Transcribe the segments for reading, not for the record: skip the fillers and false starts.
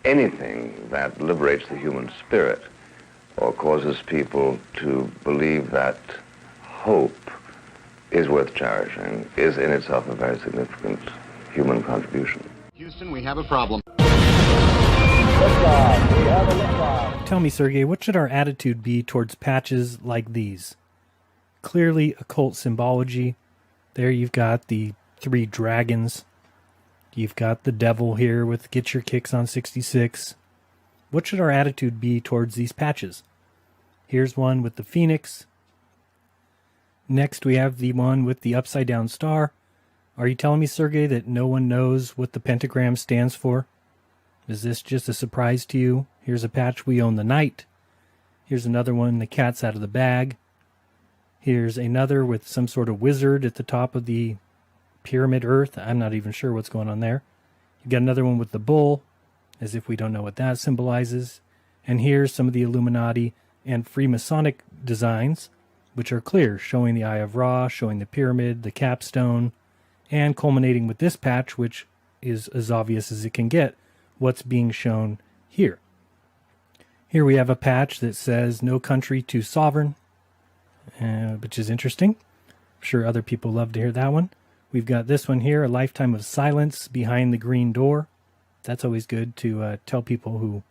anything that liberates the human spirit or causes people to believe that hope is worth cherishing is in itself a very significant human contribution. Houston, we have a problem. Tell me, Sergey, what should our attitude be towards patches like these? Clearly occult symbology. There you've got the 3 dragons. You've got the devil here with Get Your Kicks on 66. What should our attitude be towards these patches? Here's one with the phoenix. Next we have the one with the upside down star. Are you telling me, Sergey, that no one knows what the pentagram stands for? Is this just a surprise to you? Here's a patch, We Own the Night. Here's another one, The Cat's Out of the Bag. Here's another with some sort of wizard at the top of the pyramid earth. I'm not even sure what's going on there. You got another one with the bull, as if we don't know what that symbolizes. And here's some of the Illuminati and Freemasonic designs, which are clear, showing the Eye of Ra, showing the pyramid, the capstone, and culminating with this patch, which is as obvious as it can get, what's being shown here. Here we have a patch that says "No country too sovereign," which is interesting. I'm sure other people love to hear that one. We've got this one here, "A lifetime of silence behind the green door." That's always good to tell people who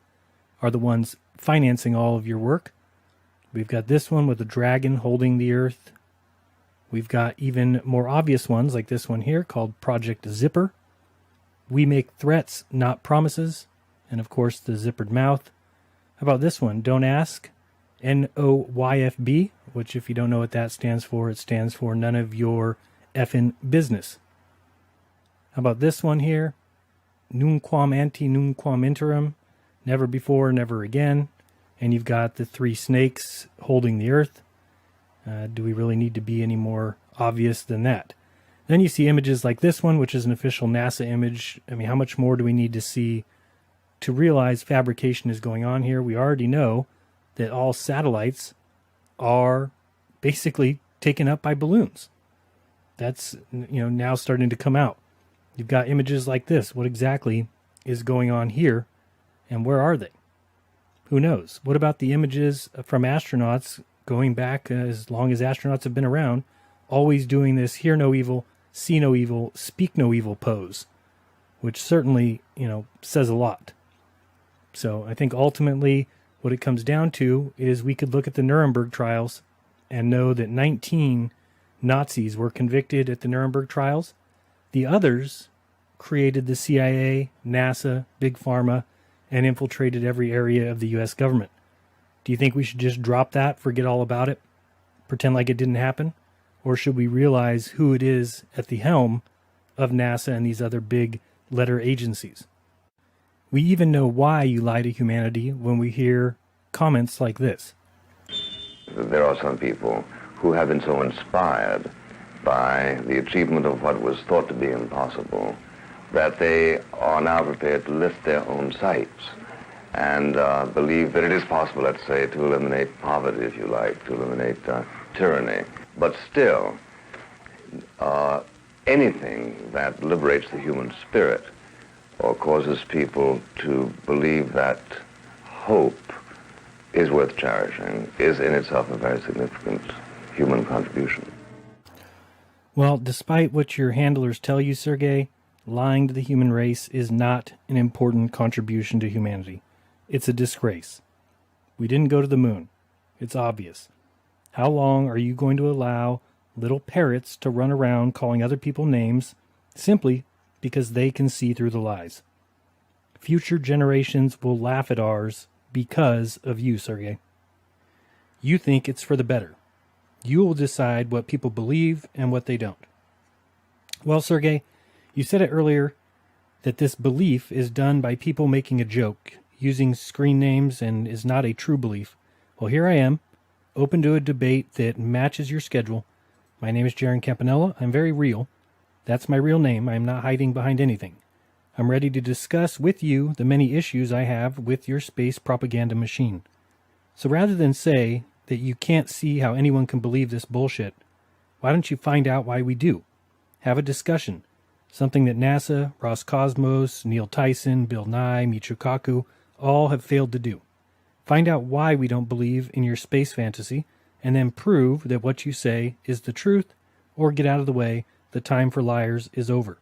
are the ones financing all of your work. We've got this one with a dragon holding the earth. We've got even more obvious ones like this one here called Project Zipper. "We make threats, not promises." And of course the zippered mouth. How about this one? "Don't ask." NOYFB, which if you don't know what that stands for, it stands for none of your effing business. How about this one here? "Nunquam ante nunquam interim." Never before, never again. And you've got the 3 snakes holding the earth. Do we really need to be any more obvious than that? Then you see images like this one, which is an official NASA image. I mean, how much more do we need to see to realize fabrication is going on here? We already know that all satellites are basically taken up by balloons. That's, now starting to come out. You've got images like this. What exactly is going on here, and where are they? Who knows? What about the images from astronauts going back as long as astronauts have been around, always doing this hear no evil, see no evil, speak no evil pose, which certainly, says a lot. So I think ultimately what it comes down to is we could look at the Nuremberg trials and know that 19 Nazis were convicted at the Nuremberg trials. The others created the CIA, NASA, Big Pharma, and infiltrated every area of the U.S. government. Do you think we should just drop that, forget all about it, pretend like it didn't happen? Or should we realize who it is at the helm of NASA and these other big letter agencies? We even know why you lie to humanity when we hear comments like this. There are some people who have been so inspired by the achievement of what was thought to be impossible that they are now prepared to lift their own sights and believe that it is possible, let's say, to eliminate poverty, if you like, to eliminate tyranny. But still, anything that liberates the human spirit or causes people to believe that hope is worth cherishing is in itself a very significant human contribution. Well, despite what your handlers tell you, Sergey, lying to the human race is not an important contribution to humanity. It's a disgrace. We didn't go to the moon. It's obvious. How long are you going to allow little parrots to run around calling other people names simply because they can see through the lies? Future generations will laugh at ours because of you, Sergey. You think it's for the better. You will decide what people believe and what they don't. Well, Sergey, you said it earlier that this belief is done by people making a joke, using screen names, and is not a true belief. Well, here I am, open to a debate that matches your schedule. My name is Jaron Campanella. I'm very real. That's my real name. I'm not hiding behind anything. I'm ready to discuss with you the many issues I have with your space propaganda machine. So rather than say that you can't see how anyone can believe this bullshit, why don't you find out why we do? Have a discussion. Something that NASA, Roscosmos, Neil Tyson, Bill Nye, Michio Kaku all have failed to do. Find out why we don't believe in your space fantasy, and then prove that what you say is the truth, or get out of the way, the time for liars is over.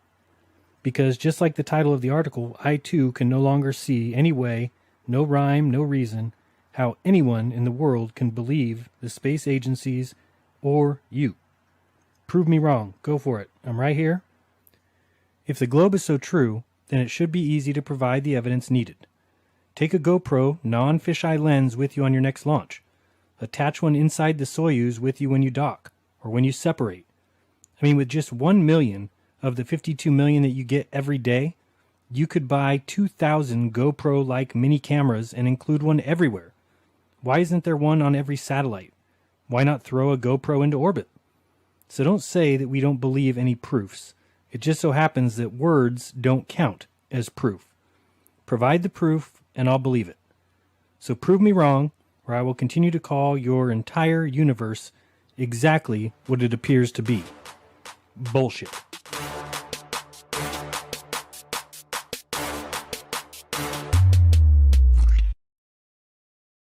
Because just like the title of the article, I too can no longer see any way, no rhyme, no reason, how anyone in the world can believe the space agencies or you. Prove me wrong. Go for it. I'm right here. If the globe is so true, then it should be easy to provide the evidence needed. Take a GoPro non-fisheye lens with you on your next launch. Attach one inside the Soyuz with you when you dock, or when you separate. I mean, with just 1 million of the 52 million that you get every day, you could buy 2,000 GoPro-like mini cameras and include one everywhere. Why isn't there one on every satellite? Why not throw a GoPro into orbit? So don't say that we don't believe any proofs. It just so happens that words don't count as proof. Provide the proof, and I'll believe it. So prove me wrong, or I will continue to call your entire universe exactly what it appears to be. Bullshit.